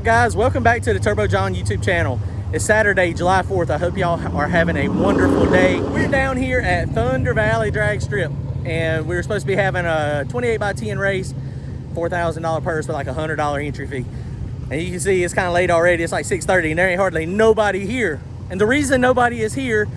guys? Welcome back to the Turbo John YouTube channel. It's Saturday, July 4th. I hope y'all are having a wonderful day. We're down here at Thunder Valley Drag Strip, and we were supposed to be having a 28x10 race, $4,000 purse with like a $100 entry fee. And you can see it's kind of late already. It's like 6:30 and there ain't hardly nobody here. And the reason nobody is here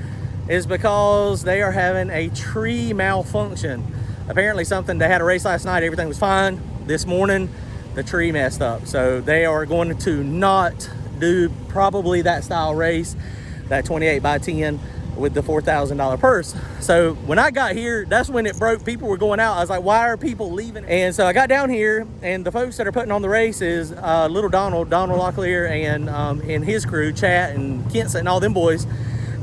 is because they are having a tree malfunction. Apparently they had a race last night, everything was fine. This morning, the tree messed up. So they are going to not do probably that style race, that 28x10 with the $4,000 purse. So when I got here, that's when it broke. People were going out. I was like, why are people leaving? And so I got down here, and the folks that are putting on the race is little Donald Locklear and his crew, Chat and Kent's and all them boys.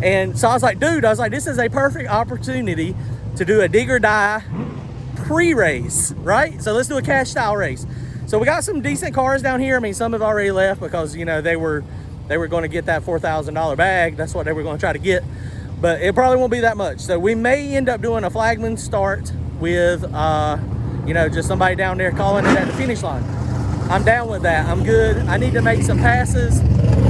And so I was like, dude, this is a perfect opportunity to do a dig or die pre-race, right? So let's do a cash style race. So we got some decent cars down here. I mean, some have already left because, you know, they were going to get that $4,000 bag. That's what they were going to try to get, but it probably won't be that much. So we may end up doing a flagman start with, you know, just somebody down there calling it at the finish line. I'm down with that. I'm good. I need to make some passes.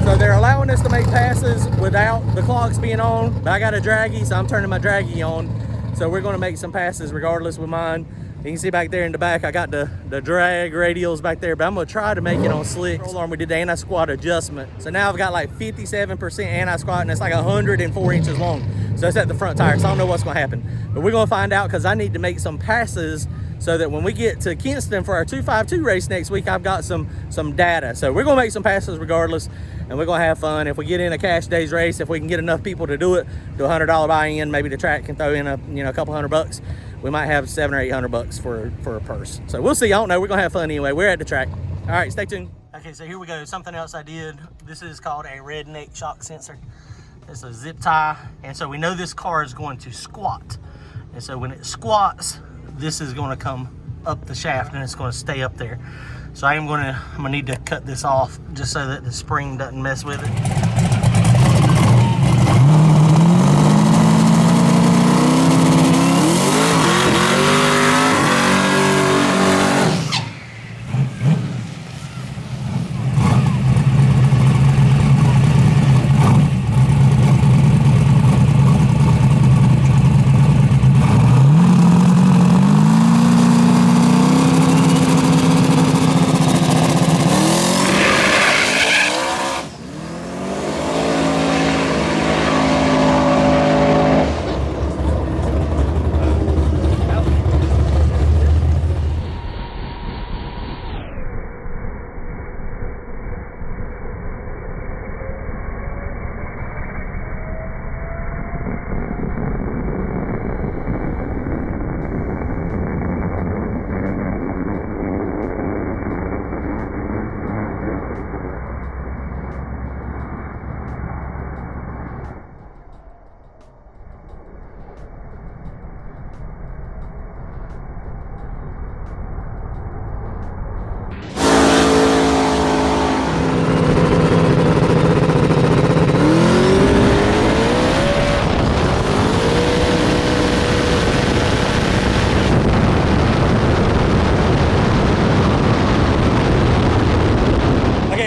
So they're allowing us to make passes without the clocks being on, but I got a draggy, so I'm turning my draggy on. So we're going to make some passes regardless with mine. You can see back there in the back, I got the drag radials back there, but I'm gonna try to make it on slicks. Roll arm, we did the anti-squat adjustment. So now I've got like 57% anti-squat, and it's like 104 inches long. So that's at the front tire, so I don't know what's gonna happen. But we're gonna find out, because I need to make some passes so that when we get to Kinston for our 252 race next week, I've got some data. So we're gonna make some passes regardless, and we're gonna have fun. If we get in a cash days race, if we can get enough people to do it, do a $100 buy-in, maybe the track can throw in a couple $100. We might have $700 or $800 for a purse. So we'll see. I don't know. We're gonna have fun anyway. We're at the track. All right, stay tuned. Okay, so here we go. Something else I did. This is called a redneck shock sensor. It's a zip tie, and so we know this car is going to squat. And so when it squats, this is going to come up the shaft, and it's going to stay up there. So I'm gonna need to cut this off just so that the spring doesn't mess with it.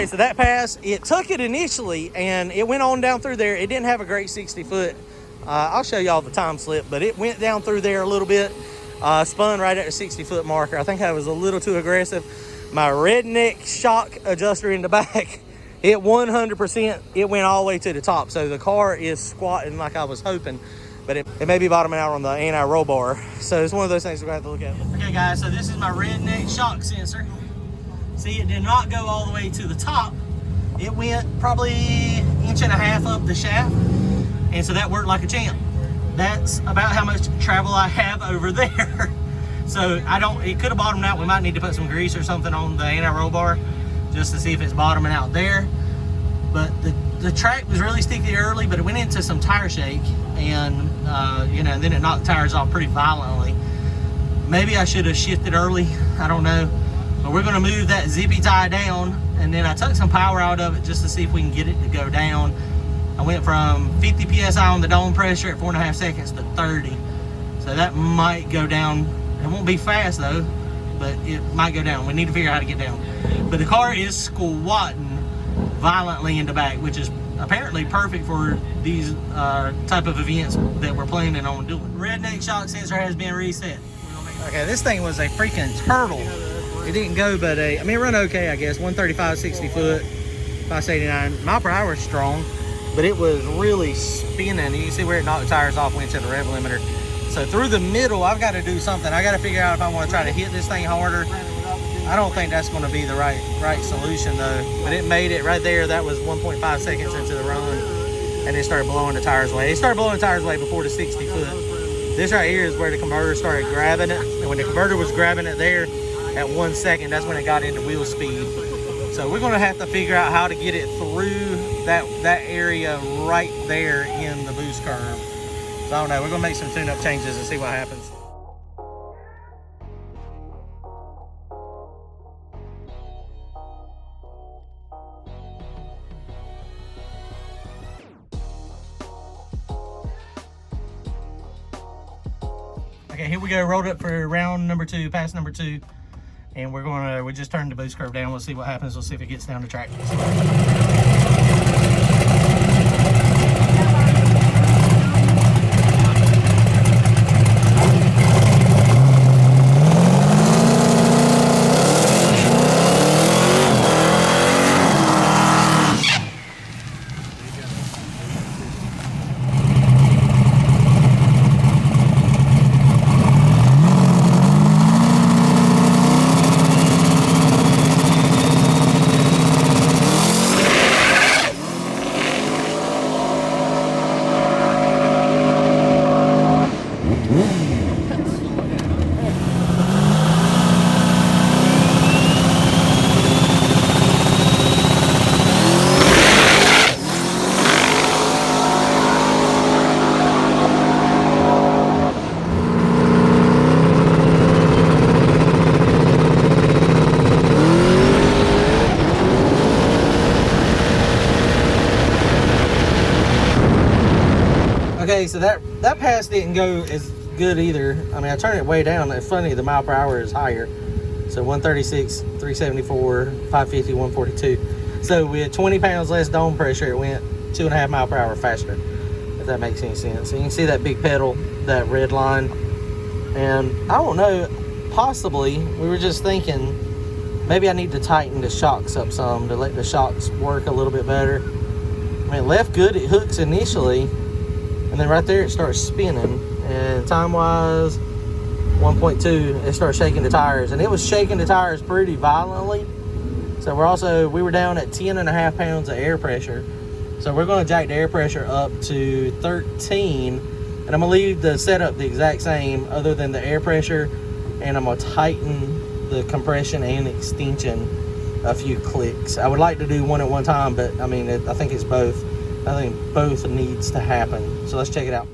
So that pass, it took it initially and it went on down through there. It didn't have a great 60 foot. I'll show y'all the time slip, but it went down through there a little bit, spun right at the 60 foot marker. I think I was a little too aggressive. My redneck shock adjuster in the back, it 100%, it went all the way to the top. So the car is squatting like I was hoping, but it may be bottoming out on the anti-roll bar. So it's one of those things we're gonna have to look at. Okay guys, so this is my redneck shock sensor. See, it did not go all the way to the top. It went probably 1.5 inches up the shaft. And so that worked like a champ. That's about how much travel I have over there. So it could have bottomed out. We might need to put some grease or something on the anti-roll bar just to see if it's bottoming out there. But the track was really sticky early, but it went into some tire shake, and you know, then it knocked tires off pretty violently. Maybe I should have shifted early, I don't know. But we're gonna move that zippy tie down, and then I took some power out of it just to see if we can get it to go down. I went from 50 PSI on the dome pressure at 4.5 seconds to 30. So that might go down. It won't be fast though, but it might go down. We need to figure out how to get down. But the car is squatting violently in the back, which is apparently perfect for these type of events that we're planning on doing. Redneck shock sensor has been reset. Okay, this thing was a freaking turtle. It didn't go but I mean, it run okay, I guess. 135, 60 foot, 589. Mile per hour is strong, but it was really spinning. You can see where it knocked the tires off, went to the rev limiter. So through the middle, I've got to do something. I got to figure out if I want to try to hit this thing harder. I don't think that's going to be the right solution though. But it made it right there. That was 1.5 seconds into the run, and it started blowing the tires away. It started blowing the tires away before the 60 foot. This right here is where the converter started grabbing it, and when the converter was grabbing it there at 1 second, that's when it got into wheel speed. So we're going to have to figure out how to get it through that area right there in the boost curve. So I don't know. We're going to make some tune-up changes and see what happens. Okay, here we go. Rolled up for round number 2, pass number 2. And we just turned the boost curve down. We'll see what happens. We'll see if it gets down the track. Okay, so that pass didn't go as good either. I mean, I turned it way down. It's funny, the mile per hour is higher. So 136, 374, 550, 142. So with 20 pounds less dome pressure, it went 2.5 mile per hour faster, if that makes any sense. So you can see that big pedal, that red line. And I don't know, possibly, we were just thinking, maybe I need to tighten the shocks up some to let the shocks work a little bit better. I mean, it left good, it hooks initially. And then right there, it starts spinning. And time-wise, 1.2, it starts shaking the tires. And it was shaking the tires pretty violently. So we were down at 10.5 pounds of air pressure. So we're going to jack the air pressure up to 13. And I'm going to leave the setup the exact same other than the air pressure. And I'm going to tighten the compression and extension a few clicks. I would like to do one at one time, but I mean, I think it's both. I think both needs to happen. So let's check it out.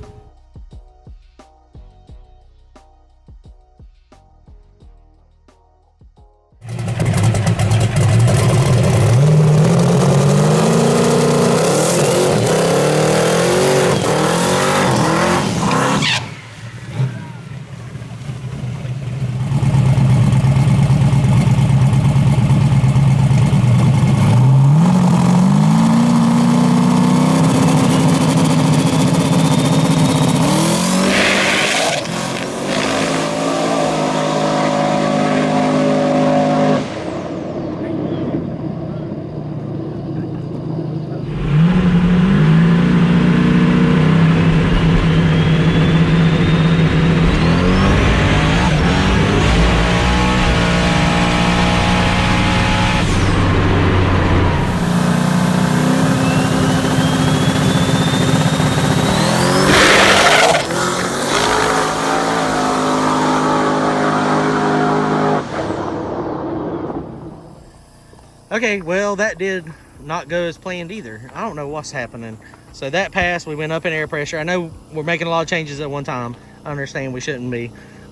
Okay, well, that did not go as planned either. I don't know what's happening. So that passed, we went up in air pressure. I know we're making a lot of changes at one time. I understand we shouldn't be,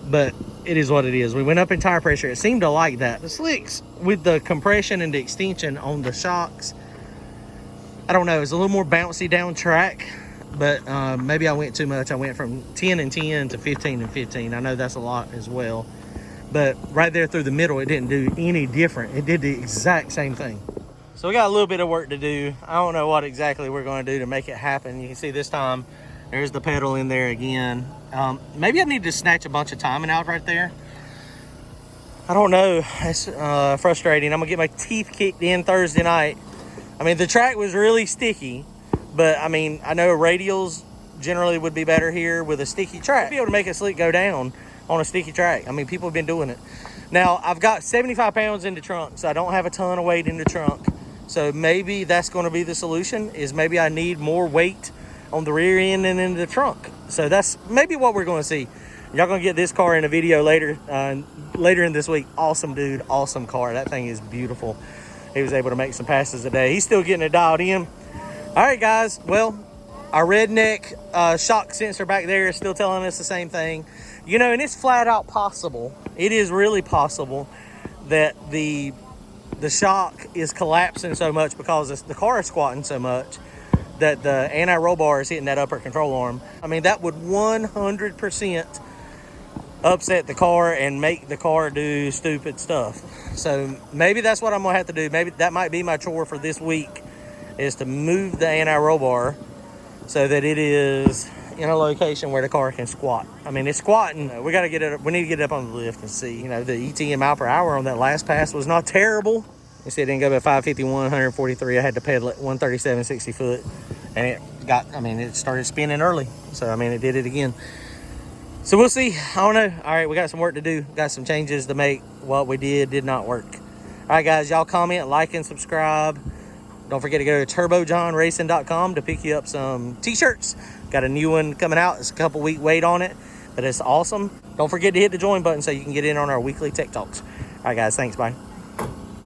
but it is what it is. We went up in tire pressure. It seemed to like that. The slicks with the compression and the extension on the shocks, I don't know, it's a little more bouncy down track, but maybe I went too much. I went from 10 and 10 to 15 and 15. I know that's a lot as well. But right there through the middle, it didn't do any different. It did the exact same thing. So we got a little bit of work to do. I don't know what exactly we're going to do to make it happen. You can see this time there's the pedal in there again. Maybe I need to snatch a bunch of timing out right there. I don't know. It's frustrating. I'm gonna get my teeth kicked in Thursday night. I mean, the track was really sticky, but I mean, I know radials generally would be better here with a sticky track. I'd be able to make a slick go down on a sticky track. I mean, people have been doing it. Now, I've got 75 pounds in the trunk, so I don't have a ton of weight in the trunk. So maybe that's going to be the solution, is maybe I need more weight on the rear end and in the trunk. So that's maybe what we're going to see. Y'all going to get this car in a video later in this week. Awesome dude, awesome car. That thing is beautiful. He was able to make some passes today. He's still getting it dialed in. All right, guys. Well, our redneck shock sensor back there is still telling us the same thing. You know, and it's flat out possible. It is really possible that the shock is collapsing so much because the car is squatting so much that the anti-roll bar is hitting that upper control arm. I mean, that would 100% upset the car and make the car do stupid stuff. So maybe that's what I'm gonna have to do. Maybe that might be my chore for this week, is to move the anti-roll bar so that it is in a location where the car can squat. I mean, it's squatting. We gotta get it up. We need to get it up on the lift and see. You know, the ETM mile per hour on that last pass was not terrible. You see, it didn't go about 551, 143. I had to pedal it 137, 60 foot, and it started spinning early. So I mean, it did it again. So we'll see. I don't know. All right, we got some work to do. Got some changes to make. What we did not work. All right, guys, y'all comment, like, and subscribe. Don't forget to go to turbojohnracing.com to pick you up some t-shirts. Got a new one coming out. It's a couple week wait on it, but it's awesome. Don't forget to hit the join button so you can get in on our weekly tech talks. All right, guys, thanks. Bye.